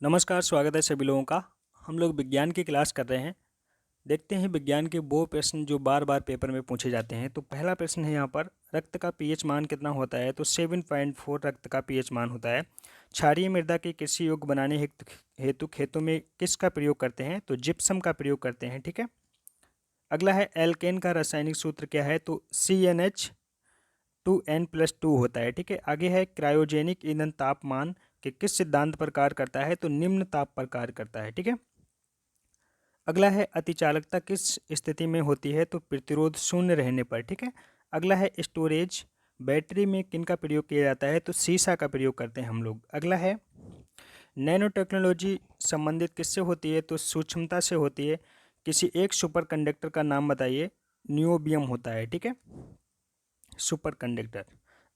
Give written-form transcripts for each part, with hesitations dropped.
नमस्कार, स्वागत है सभी लोगों का। हम लोग विज्ञान की क्लास कर रहे हैं। देखते हैं विज्ञान के वो प्रश्न जो बार बार पेपर में पूछे जाते हैं। तो पहला प्रश्न है यहाँ पर, रक्त का पीएच मान कितना होता है? तो 7.4 रक्त का पीएच मान होता है। क्षारीय मृदा के कृषि योग्य बनाने हेतु हेतु खेतों में किसका प्रयोग करते हैं? तो जिप्सम का प्रयोग करते हैं। ठीक है। अगला है, एल्केन का रासायनिक सूत्र क्या है? तो CnH2n+2 होता है। ठीक है। आगे है, क्रायोजेनिक ईंधन तापमान के किस सिद्धांत पर कार्य करता है? तो निम्न ताप पर कार्य करता है। ठीक है। अगला है, अतिचालकता किस स्थिति में होती है? तो प्रतिरोध शून्य रहने पर। ठीक है। अगला है, स्टोरेज बैटरी में किन का प्रयोग किया जाता है? तो सीसा का प्रयोग करते हैं हम लोग। अगला है, नैनो टेक्नोलॉजी संबंधित किससे होती है? तो सूक्ष्मता से होती है। किसी एक सुपर कंडक्टर का नाम बताइए। नियोबियम होता है। ठीक है, सुपर कंडक्टर।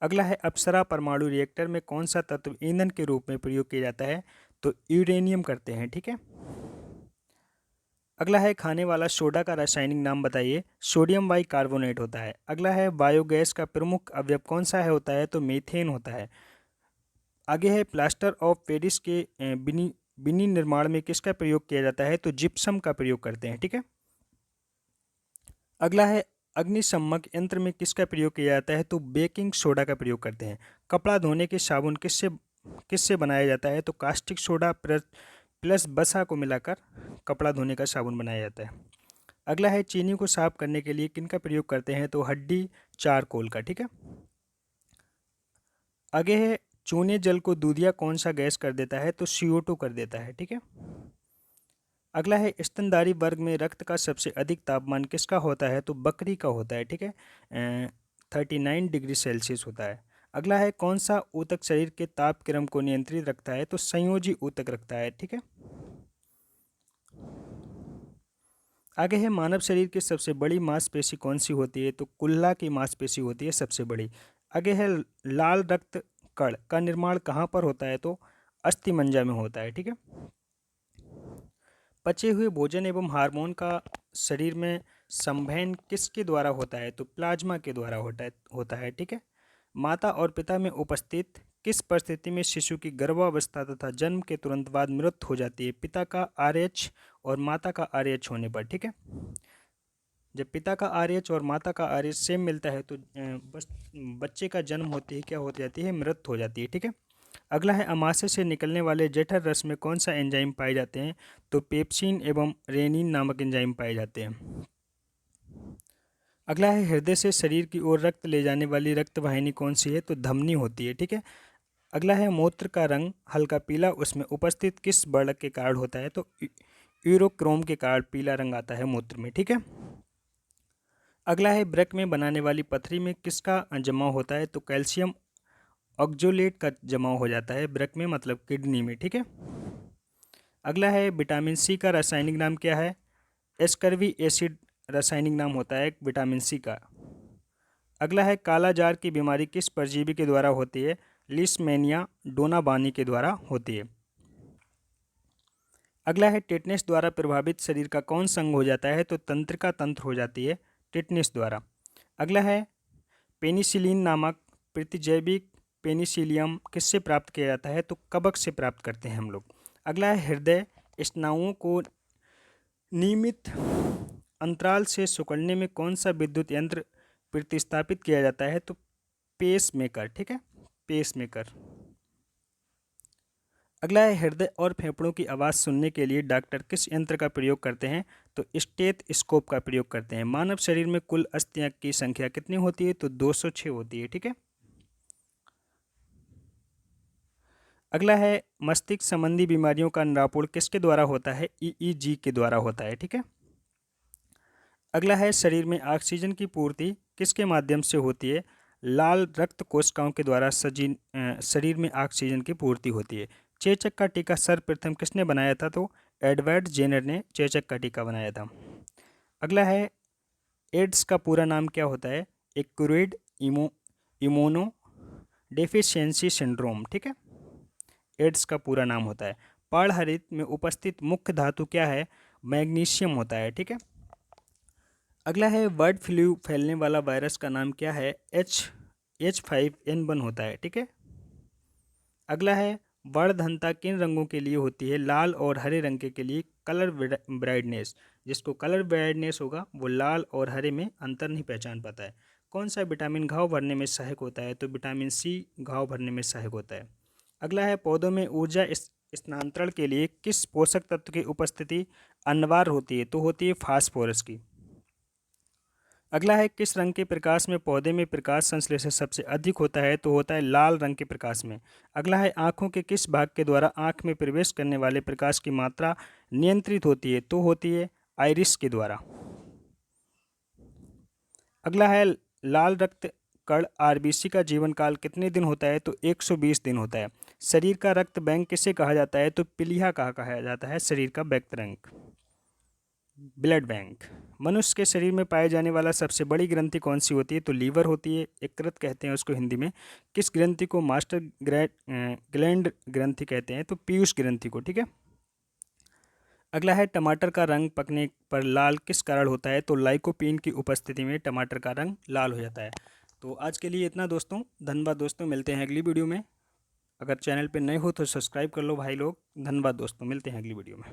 अगला है, अप्सरा परमाणु रिएक्टर में कौन सा तत्व ईंधन के रूप में प्रयोग किया जाता है? तो यूरेनियम करते हैं। ठीक है। अगला है, खाने वाला सोडा का रासायनिक नाम बताइए। सोडियम बाइकार्बोनेट होता है। अगला है, बायोगैस का प्रमुख अवयव कौन सा है होता है? तो मीथेन होता है। आगे है, प्लास्टर ऑफ पेरिस के बिनी निर्माण में किसका प्रयोग किया जाता है? तो जिप्सम का प्रयोग करते हैं। ठीक है। अगला है, अग्निशमक यंत्र में किसका प्रयोग किया जाता है? तो बेकिंग सोडा का प्रयोग करते हैं। कपड़ा धोने के साबुन किससे किससे बनाया जाता है? तो कास्टिक सोडा प्लस बसा को मिलाकर कपड़ा धोने का साबुन बनाया जाता है। अगला है, चीनी को साफ करने के लिए किनका प्रयोग करते हैं? तो हड्डी चारकोल का। ठीक है। आगे है, चूने जल को दूधिया कौन सा गैस कर देता है? तो CO2 कर देता है। ठीक है। अगला है, स्तनधारी वर्ग में रक्त का सबसे अधिक तापमान किसका होता है? तो बकरी का होता है। ठीक है। 39 डिग्री सेल्सियस होता है। अगला है, कौन सा ऊतक शरीर के ताप क्रम को नियंत्रित रखता है? तो संयोजी ऊतक रखता है। ठीक है। आगे है, मानव शरीर की सबसे बड़ी मांसपेशी कौन सी होती है? तो कुल्ला की मांसपेशी होती है सबसे बड़ी। आगे है, लाल रक्त कण का निर्माण कहाँ पर होता है? तो अस्थिमज्जा में होता है। ठीक है। पचे हुए भोजन एवं हार्मोन का शरीर में संवहन किसके द्वारा होता है? तो प्लाज्मा के द्वारा होता है। ठीक है। माता और पिता में उपस्थित किस परिस्थिति में शिशु की गर्भावस्था तथा जन्म के तुरंत बाद मृत्यु हो जाती है? पिता का RH और माता का RH होने पर। ठीक है। जब पिता का RH और माता का RH सेम मिलता है तो बस बच्चे का जन्म होते ही क्या हो जाती है? मृत्यु हो जाती है। ठीक है। अगला है, अमाशय से निकलने वाले जठर रस में कौन सा एंजाइम पाए जाते हैं? तो पेप्सिन एवं रेनिन नामक एंजाइम पाए जाते हैं। अगला है, हृदय से शरीर की ओर रक्त ले जाने वाली रक्त वाहिनी कौन सी है? तो धमनी होती है। ठीक है। अगला है, मूत्र का रंग हल्का पीला उसमें उपस्थित किस वर्णक के कारण होता है? तो यूरोक्रोम के कारण पीला रंग आता है मूत्र में। ठीक है। अगला है, वृक्क में बनाने वाली पथरी में किसका जमाव होता है? तो कैल्शियम ऑक्जेलेट का जमाव हो जाता है वृक्क में, मतलब किडनी में। ठीक है। अगला है, विटामिन सी का रासायनिक नाम क्या है? एस्कर्वी एसिड रासायनिक नाम होता है विटामिन सी का। अगला है, काला जार की बीमारी किस परजीवी के द्वारा होती है? लिस्मेनिया डोनाबानी के द्वारा होती है। अगला है, टेटनेस द्वारा प्रभावित शरीर का कौन सा अंग हो जाता है? तो तंत्रिका तंत्र हो जाती है टेटनेस द्वारा। अगला है, पेनिसिलिन नामक प्रतिजैविक पेनिसिलियम किससे प्राप्त किया जाता है? तो कवक से प्राप्त करते हैं हम लोग। अगला है, हृदय स्नायुओं को नियमित अंतराल से सिकुड़ने में कौन सा विद्युत यंत्र प्रतिस्थापित किया जाता है? तो पेस मेकर। ठीक है, पेस मेकर। अगला है, हृदय और फेफड़ों की आवाज़ सुनने के लिए डॉक्टर किस यंत्र का प्रयोग करते हैं? तो स्टेथोस्कोप का प्रयोग करते हैं। मानव शरीर में कुल अस्थियां की संख्या कितनी होती है? तो 206 होती है। ठीक है। अगला है, मस्तिष्क संबंधी बीमारियों का निराकरण किसके द्वारा होता है? EEG के द्वारा होता है। ठीक है। अगला है, शरीर में ऑक्सीजन की पूर्ति किसके माध्यम से होती है? लाल रक्त कोशिकाओं के द्वारा शरीर में ऑक्सीजन की पूर्ति होती है। चेचक का टीका सर्वप्रथम किसने बनाया था? तो एडवर्ड जेनर ने चेचक का टीका बनाया था। अगला है, एड्स का पूरा नाम क्या होता है? Accurate immuno deficiency syndrome. ठीक है, एड्स का पूरा नाम होता है। पर्णहरित में उपस्थित मुख्य धातु क्या है? मैग्नीशियम होता है। ठीक है। अगला है, बर्ड फ्लू फैलने वाला वायरस का नाम क्या है? H5N1 होता है। ठीक है। अगला है, वर्णधनता किन रंगों के लिए होती है? लाल और हरे रंग के लिए कलर ब्राइटनेस। जिसको कलर ब्राइटनेस होगा वो लाल और हरे में अंतर नहीं पहचान पाता है। कौन सा विटामिन घाव भरने में सहायक होता है? तो विटामिन सी घाव भरने में सहायक होता है। अगला है, पौधों में ऊर्जा स्थानांतरण के लिए किस पोषक तत्व की उपस्थिति अनिवार्य होती है? तो होती है फास्फोरस की। अगला है, किस रंग के प्रकाश में पौधे में प्रकाश संश्लेषण सबसे अधिक होता है? तो होता है लाल रंग के प्रकाश में। अगला है, आँखों के किस भाग के द्वारा आँख में प्रवेश करने वाले प्रकाश की मात्रा नियंत्रित होती है? तो होती है आइरिस के द्वारा। अगला है, लाल रक्त कण आरबीसी का जीवन काल कितने दिन होता है? तो 120 दिन होता है। शरीर का रक्त बैंक किसे कहा जाता है? तो पीलिया कहा जाता है शरीर का रक्त बैंक, ब्लड बैंक। मनुष्य के शरीर में पाए जाने वाला सबसे बड़ी ग्रंथि कौन सी होती है? तो लीवर होती है, यकृत कहते हैं उसको हिंदी में। किस ग्रंथि को मास्टर ग्लैंड ग्रंथि कहते हैं? तो पीयूष ग्रंथि को, ठीक है। अगला है, टमाटर का रंग पकने पर लाल किस कारण होता है? तो लाइकोपीन की उपस्थिति में टमाटर का रंग लाल हो जाता है। तो आज के लिए इतना दोस्तों, धन्यवाद दोस्तों, मिलते हैं अगली वीडियो में। अगर चैनल पे नए हो तो सब्सक्राइब कर लो भाई लोग। धन्यवाद दोस्तों, मिलते हैं अगली वीडियो में।